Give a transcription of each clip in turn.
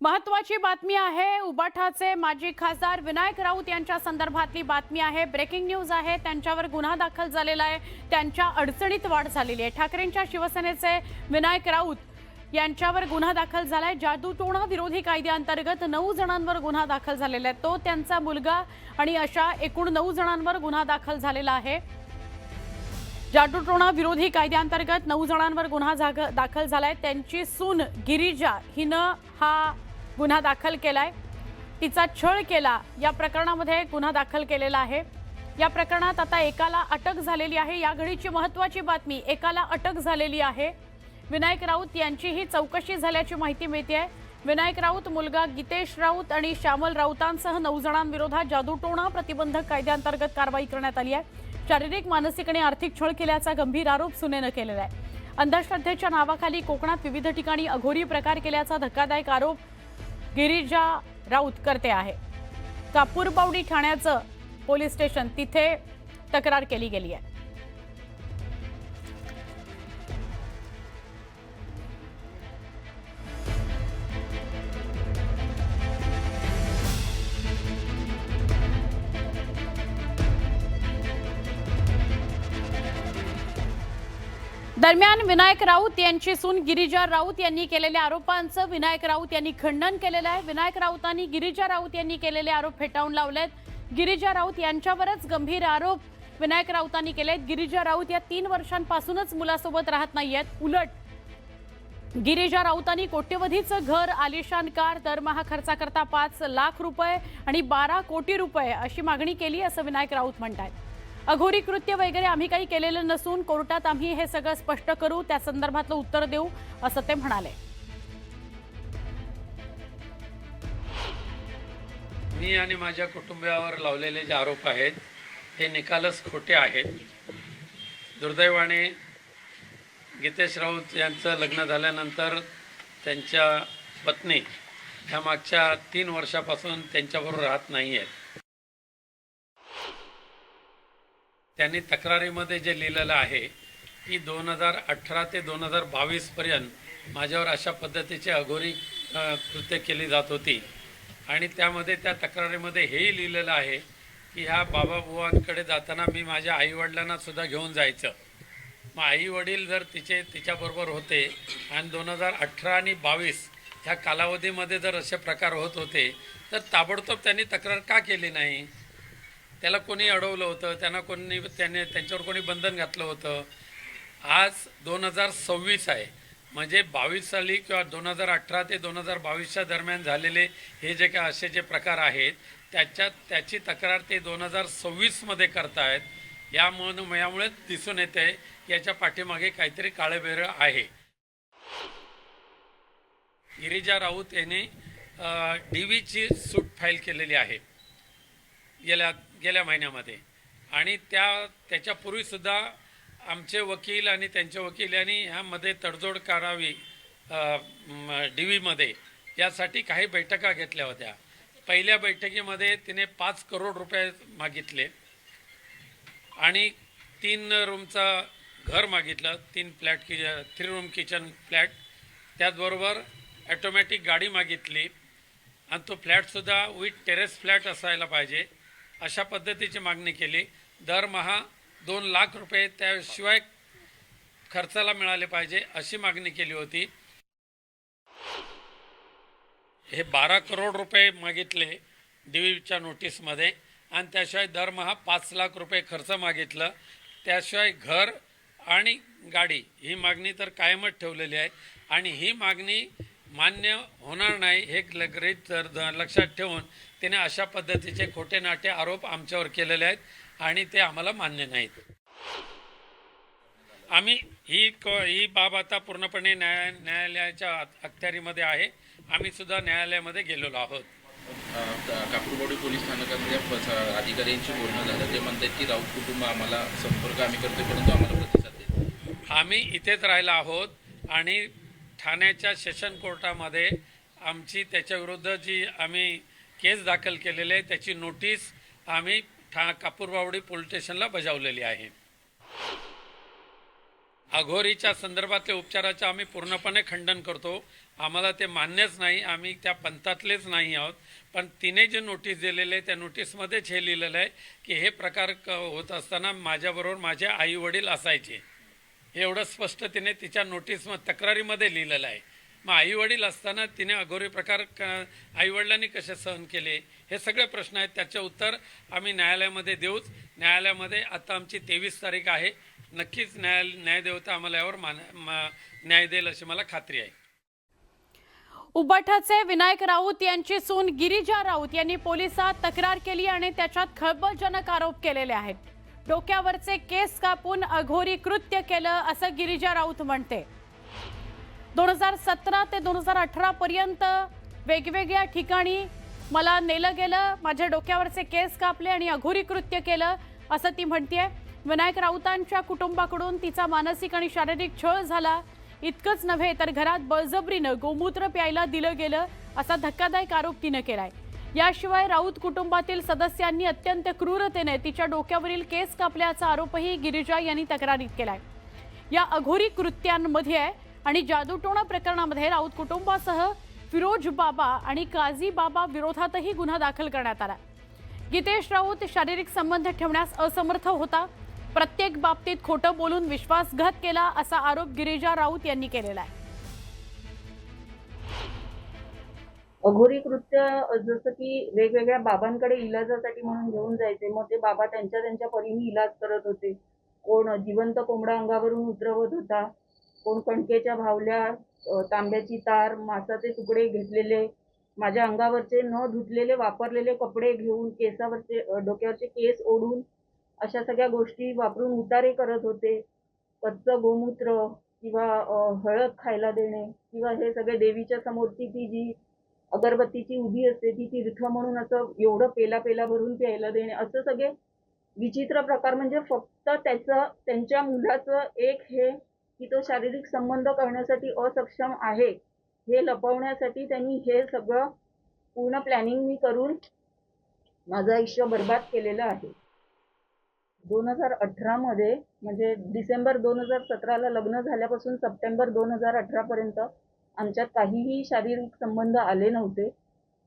महत्त्वाची बातमी आहे। उबाठाचे माजी खासदार विनायक राऊत यांच्या संदर्भातली बातमी आहे। ब्रेकिंग न्यूज आहे। त्यांच्यावर गुन्हा दाखल झालेला आहे। त्यांच्या अडचणीत वाढ झालेली आहे। ठाकरेंच्या शिवसेनेचे विनायक राऊत यांच्यावर गुन्हा दाखल झालाय। जादूटोणा विरोधी कायद्याअंतर्गत 9 जणांवर गुन्हा दाखल झालेला आहे। तो त्यांचा मुलगा आणि अशा एकूण 9 जणांवर गुन्हा दाखल झालेला आहे। जादूटोणा विरोधी कायद्याअंतर्गत 9 जणांवर गुन्हा दाखल झालाय। त्यांची सून गिरिजा हिनं हा गुन्हा दाखल केलाय। तिचा छळ केला या प्रकरणामध्ये गुन्हा दाखल केलेला आहे। या प्रकरणात आता एकाला अटक झालेली आहे। या घडीची महत्त्वाची बातमी, एकाला अटक झालेली आहे। विनायक राऊत यांचीही चौकशी झाल्याची माहिती मिळते। विनायक राऊत, मुलगा गीतेश राऊत आणि श्यामल राऊतांसह 9 जणांविरोधात जादूटोणा प्रतिबंधक कायद्याअंतर्गत कारवाई करण्यात आली आहे। शारीरिक, मानसिक आणि आर्थिक छळ केल्याचा गंभीर आरोप सुनेनं केलेला आहे। अंधश्रद्धेच्या नावाखाली कोकणात विविध ठिकाणी अघोरी प्रकार केल्याचा धक्कादायक आरोप गिरिजा राऊत करते आहे। कापूरबावडी ठाण्याचं पोलीस स्टेशन, तिथे तक्रार केली गेली आहे। दरम्यान विनायक राऊत यांची सून गिरिजा राऊत यांनी केलेल्या आरोपांचं विनायक राऊत यांनी खंडन केलेलं आहे। विनायक राऊतांनी गिरिजा राऊत यांनी केलेले आरोप फेटाळून लावलेत। गिरिजा राऊत यांच्यावरच गंभीर आरोप विनायक राऊतांनी केलेत। गिरिजा राऊत या 3 वर्षांपासूनच मुलासोबत राहत नाहीयेत। उलट गिरिजा राऊतांनी कोट्यवधीचं घर, आलिशान कार, दरमहा खर्चाकरता 5 लाख रुपये आणि 12 कोटी रुपये अशी मागणी केली असं विनायक राऊत म्हणतात। अघोरी कृत्य वगैरे आम्ही काही केलेलं नसून कोर्टात आम्ही हे सगळं स्पष्ट करू, त्या संदर्भातलं उत्तर देऊ असं ते म्हणाले। मी आणि माझ्या कुटुंबियावर लावलेले जे आरोप आहेत हे निकालच खोटे आहेत। दुर्दैवाने गीतेश राऊत यांचं लग्न झाल्यानंतर त्यांच्या पत्नी ह्या मागच्या 3 वर्षापासून त्यांच्याबरोबर राहत नाही आहेत। त्यांनी तक्रारीमध्ये जे लिहिलेलं आहे की 2018 ते 2022 पर्यंत माझ्यावर अशा पद्धतीचे अघोरी कृत्य केली जात होती आणि त्यामध्ये त्या तक्रारीमध्ये हेही लिहिलेलं आहे की ह्या बाबाबुवांकडे जाताना मी माझ्या आईवडिलांना सुद्धा घेऊन जायचं। मग आईवडील जर तिच्याबरोबर होते आणि 2018 आणि 22 ह्या कालावधीमध्ये जर असे प्रकार होत होते तर ताबडतोब त्यांनी तक्रार का केली नाही? त्याला कोणी अडवलं होतं? त्यांच्यावर कोणी बंधन घातलं होतं? आज 2026 आहे, म्हणजे 22 साली किंवा 2018 ते 2022च्या दरम्यान झालेले हे जे काय असे जे प्रकार आहेत त्याची तक्रार ते 2026मध्ये करतायत। यामुळे दिसून येते याच्या पाठीमागे काहीतरी काळेबेरं आहे। गिरिजा राऊत यांनी DVची सूट फाईल केलेली आहे गेल्या महिन्यामध्ये आणि त्याच्यापूर्वीसुद्धा आमचे वकील आणि त्यांचे वकील यांनी ह्यामध्ये तडजोड करावी DVमध्ये यासाठी काही बैठका घेतल्या होत्या। पहिल्या बैठकीमध्ये तिने 5 करोड रुपये मागितले आणि 3 रूमचा घर मागितलं, 3 रूम किचन फ्लॅट, त्याचबरोबर ॲटोमॅटिक गाडी मागितली आणि तो फ्लॅटसुद्धा विथ टेरेस फ्लॅट असायला पाहिजे अशा पद्धतीची मागणी केली। दरमहा 2 लाख रुपये त्याशिवाय खर्चाला मिळाले पाहिजे अशी मागणी केली होती। हे 12 करोड रुपये मागितले DVच्या नोटीसमध्ये आणि त्याशिवाय दरमहा 5 लाख रुपये खर्च मागितलं। त्याशिवाय घर आणि गाडी ही मागणी तर कायमच ठेवलेली आहे आणि ही मागणी मान्य होणार नाही हे लक्षात ठेवून तिने अशा पद्धतीचे खोटे नाटे आरोप आमच्यावर केलेले आहेत आणि ते आम्हाला मान्य नाहीत। आम्ही ही बाब आता पूर्णपणे न्यायालयाच्या अखत्यारीमध्ये आहे। आम्ही सुद्धा न्यायालयामध्ये गेलेलो आहोत। कापूरबावडी पोलीस स्थानकातल्या अधिकाऱ्यांशी बोलणं झालं, ते म्हणतात की राऊत कुटुंब आम्हाला संपर्क आम्ही करतो परंतु आम्हाला प्रतिसाद देत। आम्ही इथेच राहिला आहोत आणि ठाण्याच्या सेशन कोर्टामध्ये आमची त्याच्याविरुद्ध जी आम्ही केस दाखल केलेली आहे त्याची नोटीस आम्ही कापूरबावडी पोलीस स्टेशनला बजावलेली आहे। अघोरीच्या संदर्भातल्या उपचाराचं आम्ही पूर्णपणे खंडन करतो आम्हाला ते मान्यच नाही, आम्ही त्या पंथातलेच नाही आहोत. पण तिने जे नोटीस दिलेले आहे त्या नोटीसमध्येच हे लिहिलेलं आहे की हे प्रकार होत असताना माझ्याबरोबर माझे आई वडील असायचे. हे एवढं स्पष्ट तिने तिच्या नोटीस तक्रारीमध्ये लिहिलेलं आहे. मग आई वडील असताना तिने अघोरी प्रकार आई वडिलांनी कसे सहन केले, हे सगळे प्रश्न आहेत. त्याचे उत्तर आम्ही न्यायालयामध्ये देऊच. न्यायालयामध्ये आता आमची 23 तारीख आहे. नक्कीच न्यायदेवता आम्हाला यावर न्याय देईल अशी मला खात्री आहे. उबाठाचे विनायक राऊत यांची सून गिरिजा राऊत यांनी पोलिसात तक्रार केली आणि त्याच्यात खळबळजनक आरोप केलेले आहेत. डोक्यावरचे केस कापून अघोरी कृत्य केलं असं गिरिजा राऊत म्हणते. 2017 ते 2018 पर्यंत वेगवेगळ्या ठिकाणी मला नेलं गेलं, माझ्या डोक्यावरचे केस कापले आणि अघोरी कृत्य केलं असं ती म्हणतेय. विनायक राऊतांच्या कुटुंबाकडून तिचा मानसिक आणि शारीरिक छळ झाला. इतकंच नव्हे तर घरात बळजबरीनं गोमूत्र प्यायला दिलं गेलं असा धक्कादायक आरोप तिनं केलाय. याशिवाय राऊत कुटुंबातील सदस्यांनी अत्यंत क्रूरतेने तिच्या डोक्यावरील केस कापल्याचा आरोपही गिरिजा यांनी तक्रारीत केलाय. या अघोरी कृत्यांमध्ये आणि जादूटोणा प्रकरणामध्ये राऊत कुटुंबासह फिरोज बाबा आणि काझी बाबा विरोधातही गुन्हा दाखल करण्यात आला. गीतेश राऊत शारीरिक संबंध ठेवण्यास असमर्थ होता. प्रत्येक बाबतीत खोटं बोलून विश्वासघात केला असा आरोप गिरिजा राऊत यांनी केलेला आहे. अघोरी कृत्य जसं की वेगवेगळ्या बाबांकडे इलाजासाठी म्हणून घेऊन जायचे. मग ते बाबा त्यांच्या परीने इलाज करत होते. कोण जिवंत कोंबडा अंगावरून उतरवत होता, कोण कणकेच्या भावल्या, तांब्याची तार, मांसाचे तुकडे घेतलेले, माझ्या अंगावरचे न धुतलेले वापरलेले कपडे घेऊन केसावरचे डोक्यावरचे केस ओढून अशा सगळ्या गोष्टी वापरून उतारे करत होते. कच्चं गोमूत्र किंवा हळद खायला देणे किंवा हे सगळे देवीच्या समोरची ती जी अगरबत्तीची उदी असते ती तीर्थ म्हणून असं एवढं पेला भरून प्यायला देणे, असं सगळे विचित्र प्रकार. म्हणजे फक्त त्यांच्या मुलाचं एक हे की तो शारीरिक संबंध करण्यासाठी असक्षम आहे हे लपवण्यासाठी त्यांनी हे सगळं पूर्ण प्लॅनिंग मी करून माझं आयुष्य बर्बाद केलेलं आहे. 2018 मध्ये म्हणजे डिसेंबर 2017ला लग्न झाल्यापासून सप्टेंबर 2018 पर्यंत आमच्यात काहीही शारीरिक संबंध आले नव्हते.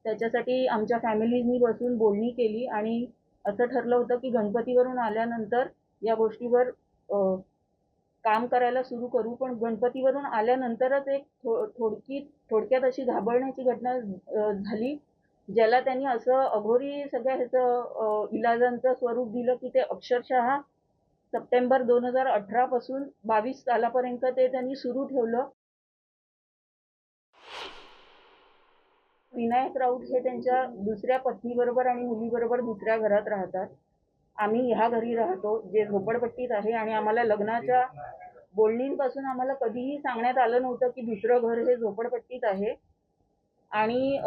त्याच्यासाठी आमच्या फॅमिलीनी बसून बोलणी केली आणि असं ठरलं होतं की गणपतीवरून आल्यानंतर या गोष्टीवर काम करायला सुरू करू. पण गणपतीवरून आल्यानंतरच एक थोडक्यात अशी घाबरण्याची घटना झाली, ज्याला त्यांनी असं अघोरी सगळ्या ह्याचं इलाजांचं स्वरूप दिलं की ते अक्षरशः सप्टेंबर 2018 पासून 22 सालापर्यंत ते त्यांनी सुरू ठेवलं. विनायक राऊत हे त्यांच्या दुसऱ्या पत्नीबरोबर आणि मुलीबरोबर दुसऱ्या घरात राहतात. आम्ही ह्या घरी राहतो जे झोपडपट्टीत आहे आणि आम्हाला लग्नाच्या बोलणींपासून आम्हाला कधीही सांगण्यात आलं नव्हतं की दुसरं घर हे झोपडपट्टीत आहे. आणि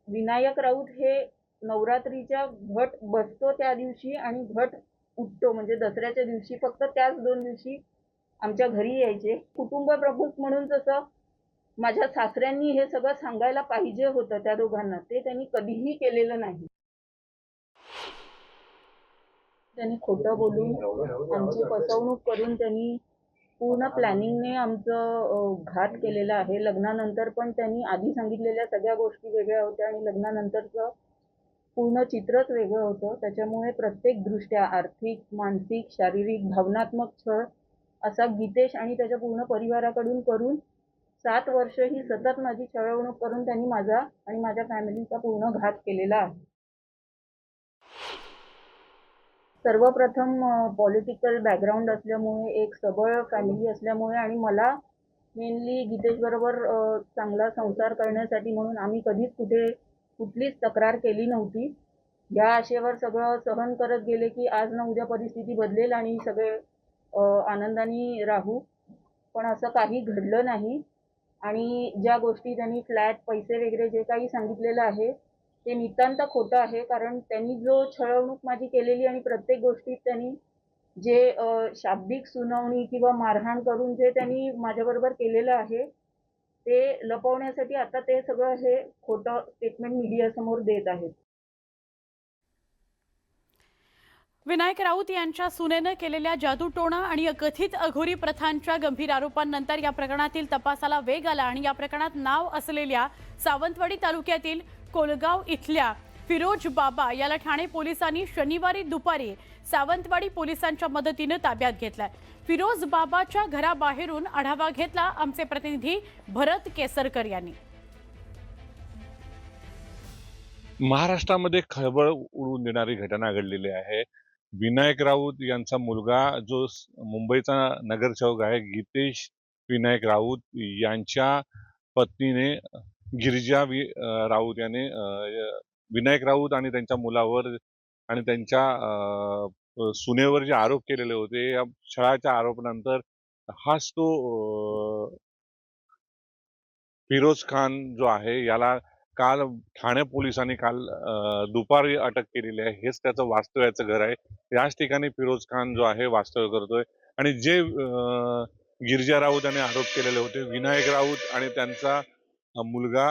विनायक राऊत हे नवरात्रीच्या घट बसतो त्या दिवशी आणि घट उठतो म्हणजे दसऱ्याच्या दिवशी फक्त त्याच 2 दिवशी आमच्या घरी यायचे. कुटुंब प्रमुख म्हणून जसं माझ्या सासऱ्यांनी हे सगळं सांगायला पाहिजे होतं त्या दोघांना, ते त्यांनी कधीही केलेलं नाही. त्यांनी खोटं बोलून आमची फसवणूक करून त्यांनी पूर्ण प्लॅनिंगने आमचं घात केलेला आहे. लग्नानंतर पण त्यांनी आधी सांगितलेल्या सगळ्या गोष्टी वेगळ्या होत्या आणि लग्नानंतरचं पूर्ण चित्रच वेगळं होतं. त्याच्यामुळे प्रत्येक दृष्ट्या आर्थिक, मानसिक, शारीरिक, भावनात्मक छळ असा गीतेश आणि त्याच्या पूर्ण परिवाराकडून करून 7 वर्ष ही सतत माझी छळवणूक करून त्यांनी माझा आणि माझ्या फॅमिलीचा पूर्ण घात केलेला आहे. सर्वप्रथम पॉलिटिकल बॅकग्राऊंड असल्यामुळे, एक सबळ फॅमिली असल्यामुळे आणि मला मेनली गीतेश बरोबर चांगला संसार करण्यासाठी म्हणून आम्ही कधीच कुठलीच तक्रार केली नव्हती. या आशेवर सगळं सहन करत गेले की आज ना उद्या परिस्थिती बदलेल आणि सगळे आनंदाने राहू. पण असं काही घडलं नाही. आणि ज्या गोष्टी त्यांनी फ्लॅट, पैसे वगैरे जे काही सांगितलेलं आहे ते नितांत खोटं आहे. कारण त्यांनी जो छळवणूक माझी केलेली आणि प्रत्येक गोष्टीत त्यांनी जे शाब्दिक सुनावणी किंवा मारहाण करून जे त्यांनी माझ्याबरोबर केलेलं आहे ते लपवण्यासाठी आता ते सगळं हे खोटं स्टेटमेंट मीडियासमोर देत आहेत. विनायक राऊत यांच्या सुनेनं केलेल्या जादूटोणा आणि कथित अघोरी प्रथांच्या गंभीर आरोपांनंतर या प्रकरणातील तपासाला वेग आला आणि या प्रकरणात नाव असलेल्या सावंतवाडी तालुक्यातील कोलगाव इथल्या फिरोज बाबा याला ठाणे पोलिसांनी शनिवारी दुपारी सावंतवाडी पोलिसांच्या मदतीनं ताब्यात घेतलाय। फिरोज बाबाच्या घराबाहेरून आढावा घेतला आमचे प्रतिनिधी भरत केसरकर यांनी। महाराष्ट्रामध्ये खळबळ उडवून देणारी घटना घडलेली आहे। विनायक राऊत यांचा मुलगा जो मुंबईचा नगरसेवक आहे, गीतेश विनायक राऊत यांच्या पत्नीने गिरिजा राऊत याने विनायक राऊत आणि त्यांच्या मुलावर आणि त्यांच्या सुनेवर जे आरोप केलेले होते, या छळाच्या आरोपानंतर हाच तो फिरोज खान जो आहे याला काल ठाणे पोलिसांनी काल दुपारी अटक केलेली आहे। हेच त्याचं वास्तव्याचं घर आहे। याच ठिकाणी फिरोज खान जो आहे वास्तव्य करतोय आणि जे गिरिजा राऊत यांनी आरोप केलेले होते, विनायक राऊत आणि त्यांचा मुलगा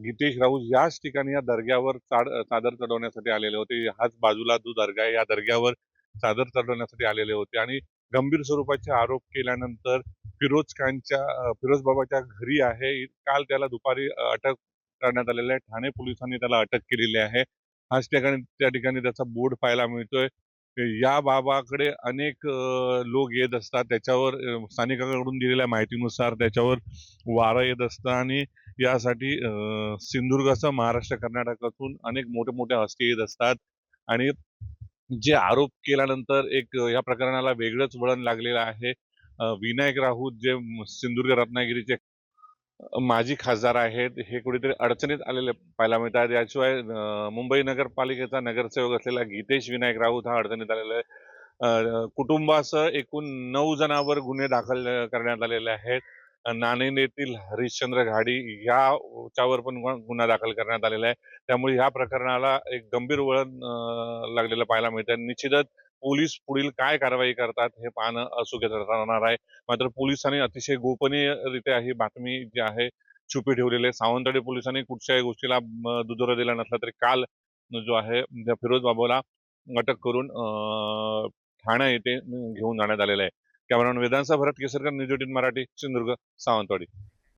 गीतेश राऊत याच ठिकाणी या दर्ग्यावर चादर चढवण्यासाठी आलेले होते। हाच बाजूला जो दर्गा आहे, या दर्ग्यावर चादर चढवण्यासाठी आलेले होते आणि गंभीर स्वरूपाचे आरोप केल्यानंतर फिरोज बाबाच्या घरी आहे, काल त्याला दुपारी अटक करण्यात आलेलं आहे। ठाणे पोलिसांनी त्याला अटक केलेली आहे। हाच त्या ठिकाणी त्याचा बोर्ड पाहायला मिळतोय। या बाबाकडे अनेक लोक येत असतात, त्याच्यावर स्थानिकांकडून दिलेल्या माहितीनुसार त्याच्यावर वारं येत असतं आणि यासाठी सिंधुदुर्गासह महाराष्ट्र कर्नाटकातून अनेक मोठ्या हस्ती येत असतात आणि जे आरोप केल्यानंतर एक या प्रकरणाला वेगळंच वळण लागलेलं आहे। विनायक राऊत जे सिंधुदुर्ग रत्नागिरीचे माजी खासदार आहेत, हे कुठेतरी अडचणीत आलेले पाहायला मिळतात। याशिवाय मुंबई नगरपालिकेचा नगरसेवक असलेला गीतेश विनायक राऊत हा अडचणीत आलेला आहे। कुटुंबासह एकूण 9 जणांवर गुन्हे दाखल करण्यात आलेले आहेत। नांदेड येथील हरिश्चंद्र घाडी याच्यावर पण गुन्हा दाखल करण्यात आलेला आहे। त्यामुळे ह्या प्रकरणाला एक गंभीर वळण लागलेलं पाहायला मिळतं। निश्चितच पोलीस पुढील काय कारवाई करतात हे पाहणं अचूक राहणार आहे। मात्र पोलिसांनी अतिशय गोपनीयरित्या ही बातमी जी आहे छुपी ठेवलेली आहे। सावंतवाडी पोलिसांनी कुठच्याही गोष्टीला दुजोरा दिला नसला तरी काल जो आहे फिरोज बाबूला अटक करून ठाणे येथे घेऊन जाण्यात आलेलं आहे। कॅमेरामॅन वेदांचा भरत केसरकर, न्यूज 18 मराठी, सिंधुदुर्ग, सावंतवाडी।